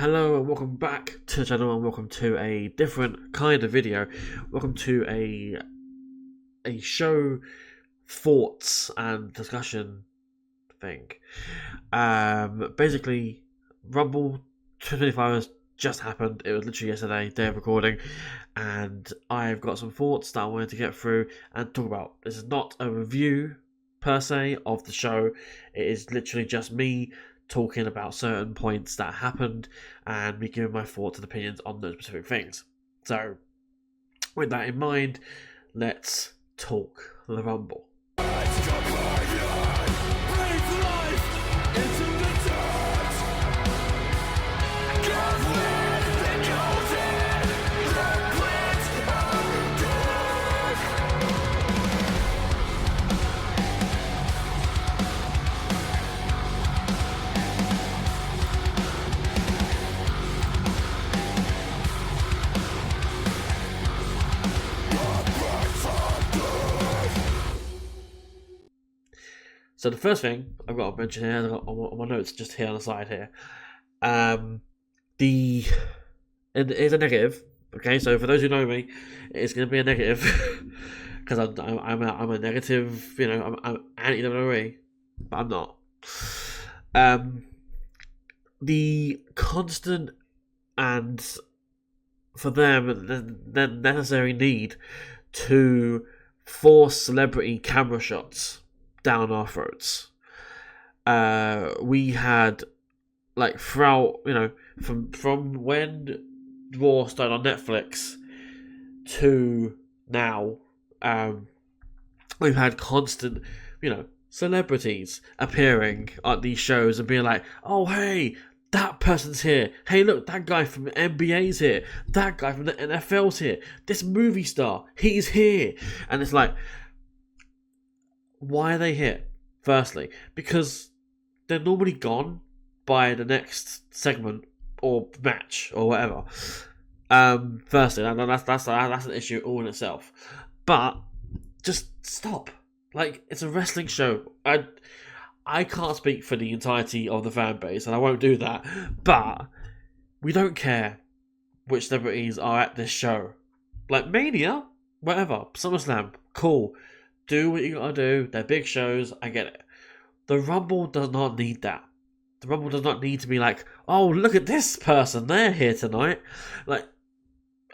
Hello and welcome back to the channel, and welcome to a different kind of video. Welcome to a show thoughts and discussion thing. Basically, Rumble 2025 has just happened. It was literally yesterday, day of recording, and I've got some thoughts that I wanted to get through and talk about. This is not a review per se of the show. It is literally just me talking about certain points that happened and me giving my thoughts and opinions on those specific things. So, with that in mind, let's talk the Rumble. So the first thing I've got to mention here, I've got on my notes just here on the side here, it is a negative. Okay, so for those who know me, it's going to be a negative because I'm a negative, I'm anti WWE, but I'm not. The constant and for them the necessary need to force celebrity camera shots down our throats. We had throughout, from when Raw started on Netflix to now, we've had constant, celebrities appearing at these shows and being like, "Oh, hey, that person's here. Hey, look, that guy from the NBA's here. That guy from the NFL's here. This movie star, he's here." And it's like, why are they here? Firstly, because they're normally gone by the next segment or match or whatever. Firstly, that's an issue all in itself. But just stop. It's a wrestling show. I can't speak for the entirety of the fan base, and I won't do that. But we don't care which celebrities are at this show. Mania, whatever, SummerSlam, cool. Do what you gotta do. They're big shows. I get it. The Rumble does not need that. The Rumble does not need to be like, "Oh, look at this person. They're here tonight."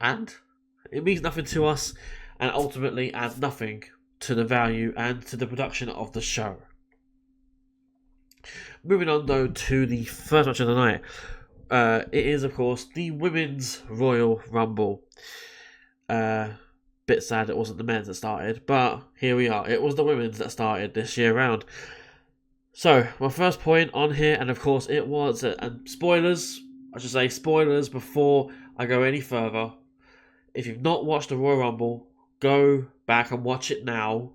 And it means nothing to us, and ultimately adds nothing to the value and to the production of the show. Moving on though to the first match of the night. It is of course the Women's Royal Rumble. Bit sad it wasn't the men's that started, but here we are. It was the women's that started this year round. So, my first point on here, and of course it was, and spoilers, I should say spoilers before I go any further. If you've not watched the Royal Rumble, go back and watch it now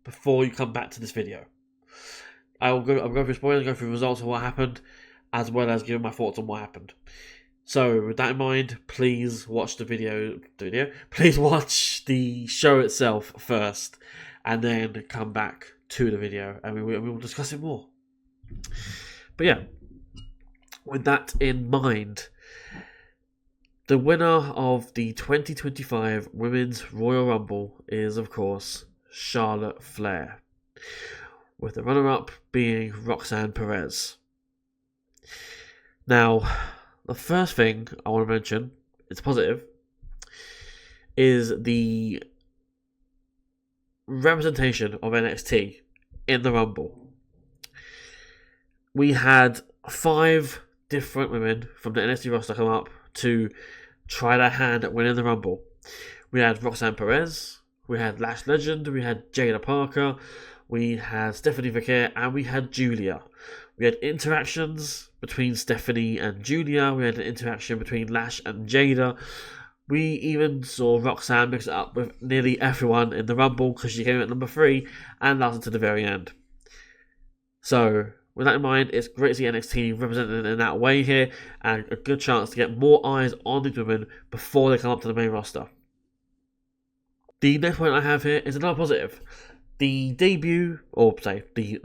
before you come back to this video. I'll go through spoilers, go through results of what happened, as well as giving my thoughts on what happened. So, with that in mind, please watch the video. Please watch the show itself first, and then come back to the video, and we will discuss it more. But yeah, with that in mind, the winner of the 2025 Women's Royal Rumble is, of course, Charlotte Flair, with the runner-up being Roxanne Perez. Now, the first thing I want to mention, it's positive, is the representation of NXT in the Rumble. We had 5 different women from the NXT roster come up to try their hand at winning the Rumble. We had Roxanne Perez, we had Lash Legend, we had Jada Parker, we had Stephanie Vaquer, and we had Julia. We had interactions between Stephanie and Julia. We had an interaction between Lash and Jada. We even saw Roxanne mix it up with nearly everyone in the Rumble because she came at number 3 and lasted to the very end. So, with that in mind, it's great to see NXT represented in that way here, and a good chance to get more eyes on these women before they come up to the main roster. The next point I have here is another positive. The debut, or say, the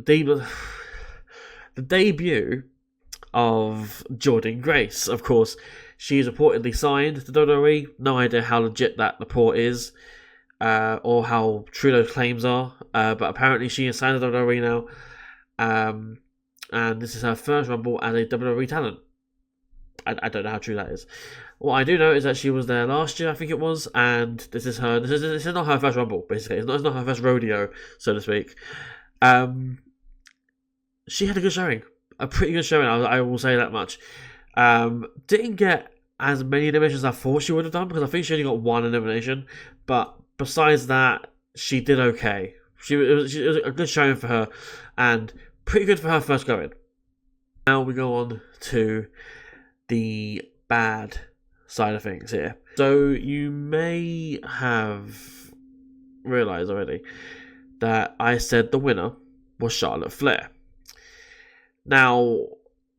debut of Jordan Grace. Of course, she's reportedly signed to WWE. No idea how legit that report is, or how true those claims are. But apparently she is signed to WWE now. And this is her first Rumble as a WWE talent. I don't know how true that is. What I do know is that she was there last year, I think it was, and this is not her first Rumble, basically. It's not her first rodeo, so to speak. She had a good showing. A pretty good showing, I will say that much. Didn't get as many eliminations as I thought she would have done, because I think she only got one elimination. But besides that, she did okay. It was a good showing for her, and pretty good for her first going. Now we go on to the bad side of things here. So you may have realised already that I said the winner was Charlotte Flair. Now,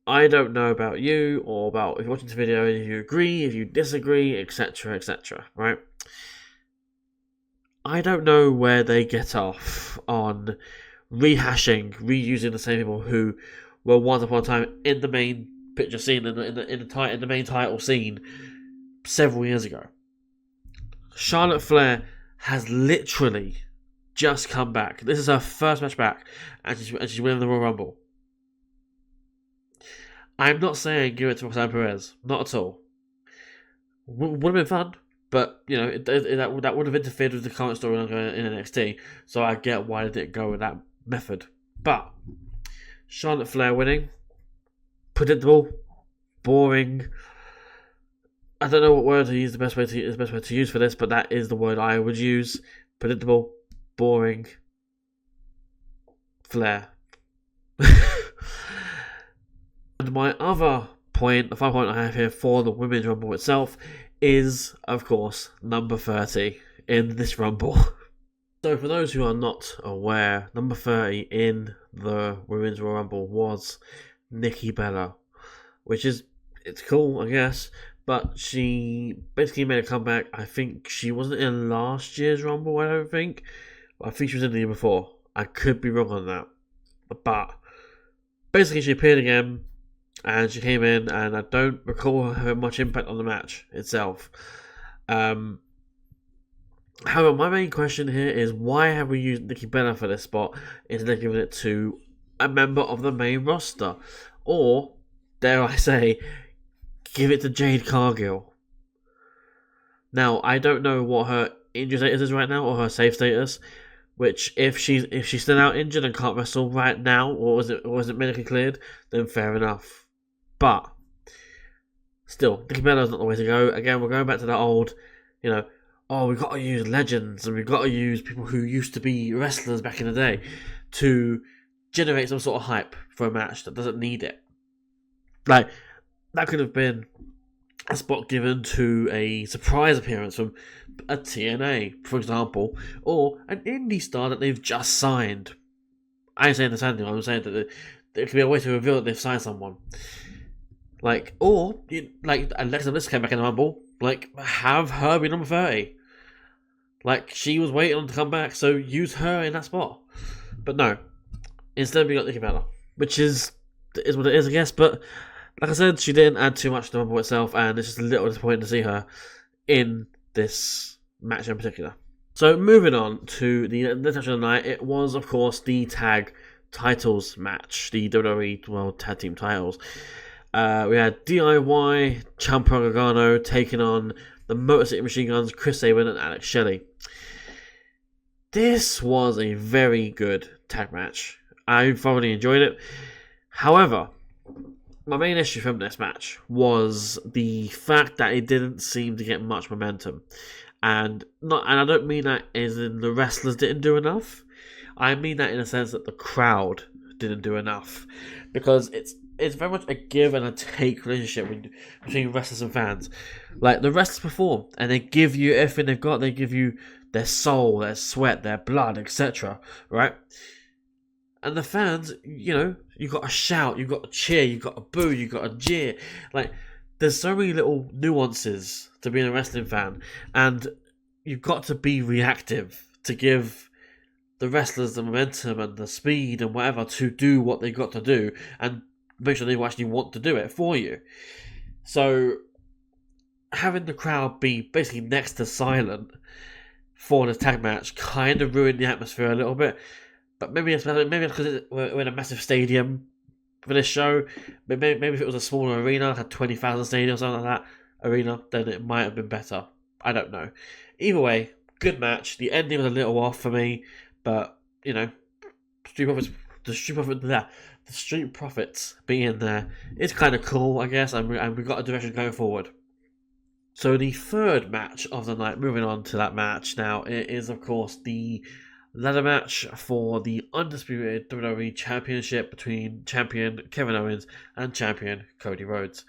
I don't know about you, or about if you're watching this video, if you agree, if you disagree, etc, etc, right? I don't know where they get off on reusing the same people who were once upon a time in the main picture scene, in the main title scene several years ago. Charlotte Flair has literally just come back. This is her first match back, and she's winning the Royal Rumble. I'm not saying give it to Roxanne Perez, not at all. Would have been fun, but you know that would have interfered with the current storyline in NXT. So I get why they didn't go with that method. But Charlotte Flair winning, predictable, boring. I don't know what word to use. The best way to use for this, but that is the word I would use. Predictable, boring, Flair. And my other point, the final point I have here for the Women's Rumble itself, is, of course, number 30 in this Rumble. So for those who are not aware, number 30 in the Women's Royal Rumble was Nikki Bella, which is, it's cool, I guess, but she basically made a comeback. I think she wasn't in last year's Rumble, I don't think. I think she was in the year before. I could be wrong on that. But basically she appeared again, and she came in, and I don't recall her having much impact on the match itself. However, my main question here is, why have we used Nikki Bella for this spot instead of giving it to a member of the main roster? Or, dare I say, give it to Jade Cargill. Now, I don't know what her injury status is right now, or her safe status, which if she's still out injured and can't wrestle right now, or is it medically cleared, then fair enough. But still, Nikki Bella is not the way to go. Again, we're going back to that old, we've got to use legends, and we've got to use people who used to be wrestlers back in the day to generate some sort of hype for a match that doesn't need it. Like, that could have been a spot given to a surprise appearance from a TNA, for example, or an indie star that they've just signed. I ain't saying the same thing. I'm saying that there could be a way to reveal that they've signed someone. Alexa Bliss came back in the Rumble. Have her be number 30. She was waiting on to come back, so use her in that spot. But no. Instead, we got Nikki Bella, which is what it is, I guess. But like I said, she didn't add too much to the Rumble itself, and it's just a little disappointing to see her in this match in particular. So moving on to the next match of the night, it was, of course, the tag titles match, the WWE World Tag Team titles. We had DIY, Ciampa and Gargano taking on the Motor City Machine Guns, Chris Sabin and Alex Shelley. This was a very good tag match. I thoroughly enjoyed it. However, my main issue from this match was the fact that it didn't seem to get much momentum. And I don't mean that as in the wrestlers didn't do enough. I mean that in a sense that the crowd didn't do enough. Because it's very much a give and a take relationship between wrestlers and fans. The wrestlers perform, and they give you everything they've got. They give you their soul, their sweat, their blood, etc. Right? And the fans, you got to shout, you got to cheer, you got to boo, you got to jeer. There's so many little nuances to being a wrestling fan, and you've got to be reactive to give the wrestlers the momentum and the speed and whatever to do what they got to do, and make sure they will actually want to do it for you. So having the crowd be basically next to silent for the tag match kind of ruined the atmosphere a little bit. But maybe it's because we're in a massive stadium for this show. Maybe if it was a smaller arena, had 20,000 stadium or something like that arena, then it might have been better. I don't know. Either way, good match. The ending was a little off for me, but you know, the Street Profits being there is kind of cool, I guess, and we got a direction going forward. So the third match of the night, moving on to that match now, it is of course the ladder match for the undisputed WWE Championship between champion Kevin Owens and champion Cody Rhodes.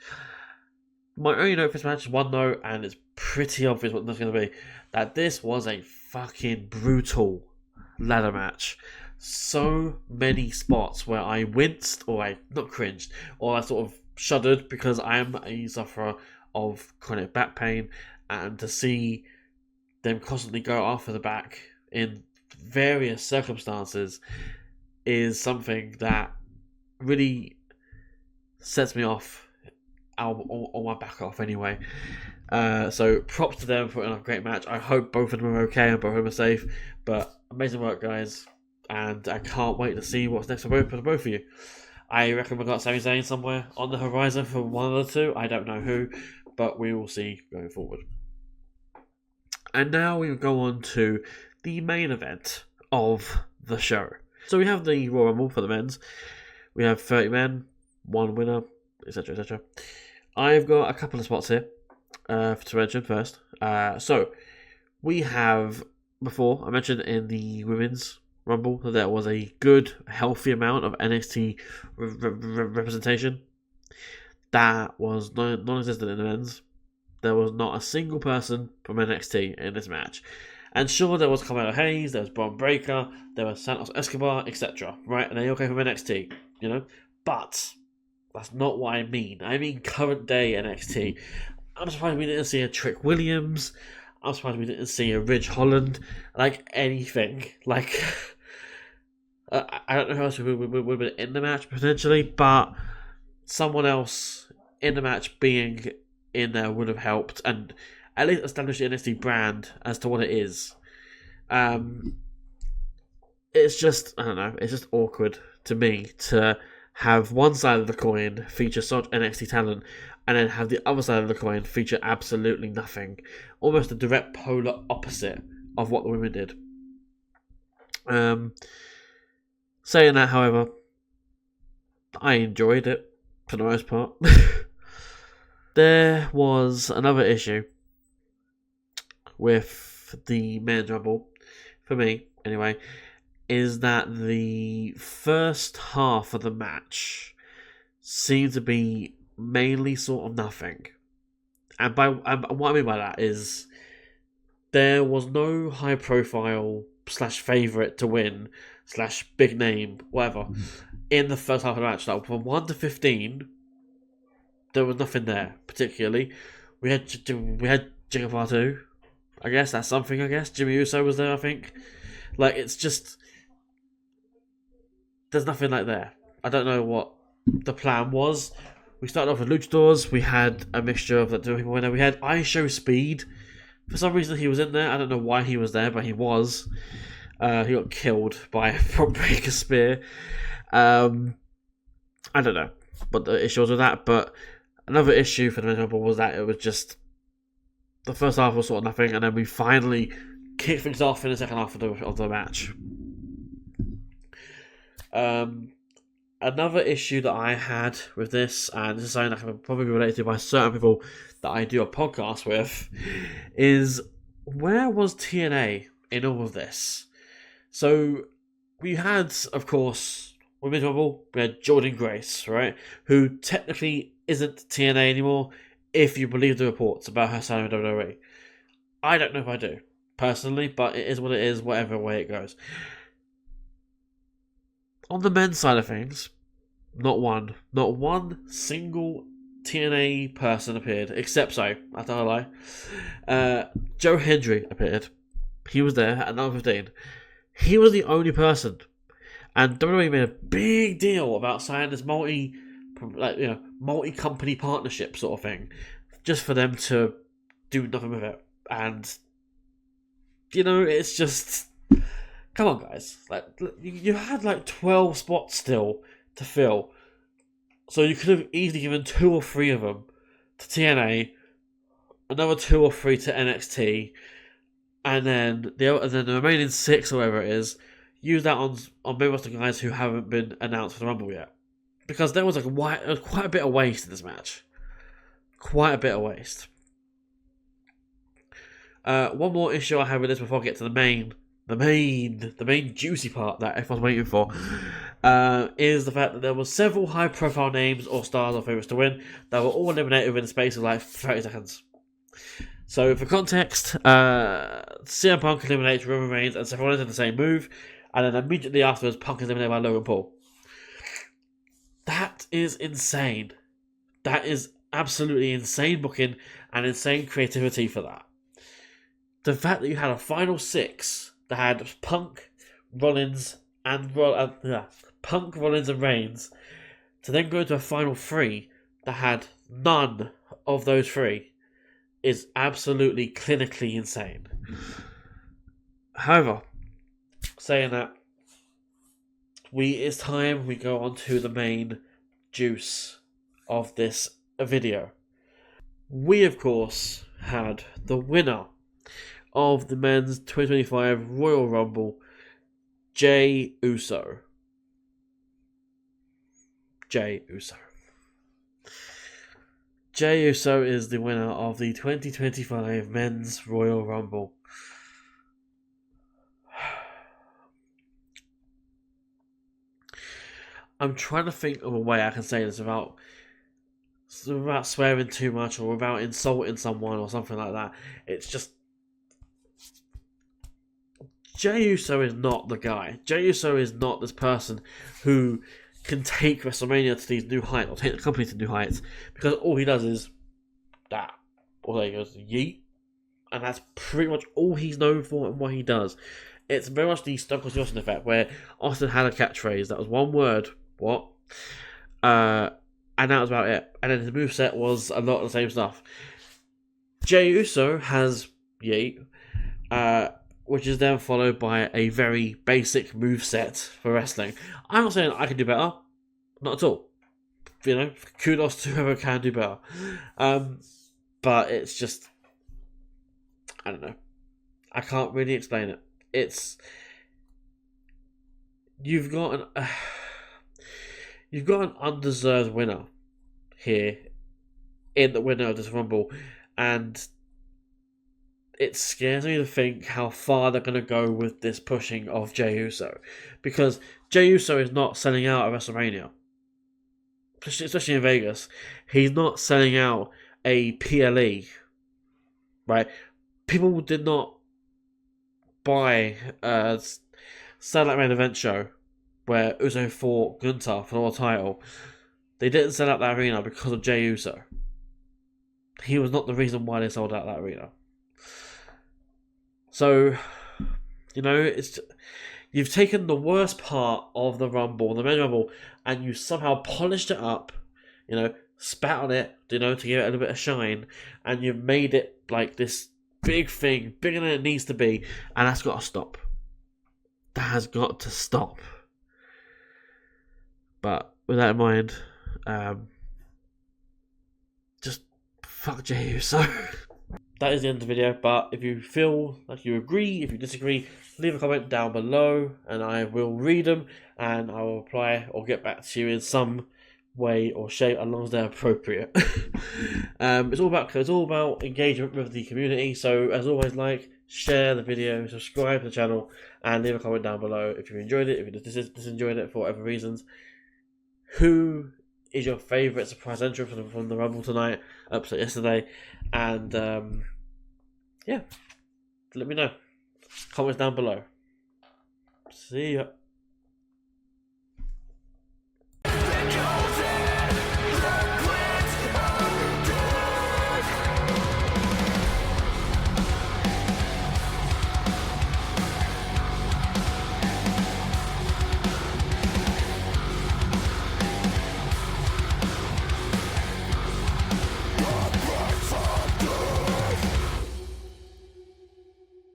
My only note for this match is one note, and it's pretty obvious what that's going to be, that this was a fucking brutal ladder match. So many spots where I winced, or I not cringed, or I sort of shuddered, because I am a sufferer of chronic back pain, and to see them constantly go after the back in various circumstances is something that really sets me off on my back off anyway. So props to them for a great match. I hope both of them are okay and both of them are safe, but amazing work, guys, and I can't wait to see what's next for both of you. I reckon we've got Sami Zayn somewhere on the horizon for one of the two. I don't know who, but we will see going forward. And now we go on to the main event of the show. So we have the Royal Rumble for the men's. We have 30 men, one winner, etc, etc. I've got a couple of spots here to mention first. So we have, before I mentioned in the women's Rumble that there was a good, healthy amount of NXT representation. That was non-existent in the men's. There was not a single person from NXT in this match. And sure, there was Carmelo Hayes, there was Braun Breaker, there was Santos Escobar, etc. Right? And they all came from NXT, you know? But that's not what I mean. I mean current day NXT. I'm surprised we didn't see a Trick Williams. I'm surprised we didn't see a Ridge Holland. Like, anything. Like, I don't know who else would have been in the match, potentially, but someone else in the match being in there would have helped and at least establish the NXT brand as to what it is. It's just, I don't know, it's just awkward to me to have one side of the coin feature such NXT talent and then have the other side of the coin feature absolutely nothing. Almost a direct polar opposite of what the women did. Saying that, however, I enjoyed it for the most part. There was another issue with the men's Rumble, for me anyway, is that the first half of the match seemed to be mainly sort of nothing. And what I mean by that is there was no high profile / favourite to win / big name, whatever, in the first half of the match. Like from 1 to 15, there was nothing there particularly. We had Jinder Mahal, I guess that's something. I guess Jimmy Uso was there. I think, like, it's just there's nothing like there. I don't know what the plan was. We started off with luchadors. We had a mixture of the two people in there. We had ISO Speed. For some reason, he was in there. I don't know why he was there, but he was. He got killed by a front breaker spear. I don't know what the issue was with that, but another issue for the men's Rumble was that it was just the first half was sort of nothing, and then we finally kicked things off in the second half of the match. Another issue that I had with this, and this is something that can probably be related to by certain people that I do a podcast with, is where was TNA in all of this? So we had, of course, Women's Rumble, we had Jordynne Grace, right, who technically isn't TNA anymore, if you believe the reports about her signing with WWE. I don't know if I do, personally, but it is what it is, whatever way it goes. On the men's side of things, not one single TNA person appeared, except I tell a lie. Joe Hendry appeared. He was there at number 15. He was the only person. And WWE made a big deal about signing this like, you know, multi-company partnership sort of thing, just for them to do nothing with it. And, you know, it's just, come on, guys. Like, you had like 12 spots still to fill, so you could have easily given 2 or 3 of them to TNA, another 2 or 3 to NXT, and then the remaining 6 or whatever it is, use that on maybe the guys who haven't been announced for the Rumble yet. Because there was quite a bit of waste in this match. Quite a bit of waste. One more issue I have with this before I get to the main juicy part that everyone's waiting for, is the fact that there were several high-profile names or stars or favorites to win that were all eliminated within the space of like 30 seconds. So, for context, CM Punk eliminates Roman Reigns and Seth Rollins in the same move, and then immediately afterwards, Punk is eliminated by Logan Paul. That is insane. That is absolutely insane booking and insane creativity for that. The fact that you had a final 6 that had Punk, Rollins, and Reigns, to then go to a final 3 that had none of those 3 is absolutely clinically insane. However, saying that, it's time we go on to the main juice of this video. We, of course, had the winner of the men's 2025 Royal Rumble, Jey Uso. Jey Uso. Jey Uso is the winner of the 2025 men's Royal Rumble. I'm trying to think of a way I can say this without swearing too much or without insulting someone or something like that. It's just, Jey Uso is not the guy. Jey Uso is not this person who can take WrestleMania to these new heights or take the company to new heights, because all he does is that. Or there he goes, yeet. And that's pretty much all he's known for and what he does. It's very much the Stone Cold Austin effect, where Austin had a catchphrase that was one word, what? And that was about it. And then his moveset was a lot of the same stuff. Jey Uso has yeet, which is then followed by a very basic moveset for wrestling. I'm not saying I can do better. Not at all. You know, kudos to whoever can do better. But it's just, I don't know. I can't really explain it. You've got an undeserved winner here in the winner of this Rumble, and it scares me to think how far they're going to go with this pushing of Jey Uso, because Jey Uso is not selling out at WrestleMania, especially in Vegas. He's not selling out a PLE, right? People did not buy Satellite Main Event show where Uso fought Gunther for the world title. They didn't sell out that arena because of Jey Uso. He was not the reason why they sold out that arena. So, you know, you've taken the worst part of the Rumble, the main Rumble, and you somehow polished it up, you know, spat on it, you know, to give it a little bit of shine, and you've made it like this big thing, bigger than it needs to be, and that's got to stop. That has got to stop. But with that in mind, just fuck Jey Uso. That is the end of the video, but if you feel like you agree, if you disagree, leave a comment down below and I will read them and I will reply or get back to you in some way or shape as long as they're appropriate. It's all about engagement with the community, so as always, like, share the video, subscribe to the channel, and leave a comment down below if you enjoyed it, if you disenjoyed it for whatever reasons. Who is your favourite surprise entrant from the Rumble tonight, upset yesterday, and yeah, let me know. Comments down below. See ya.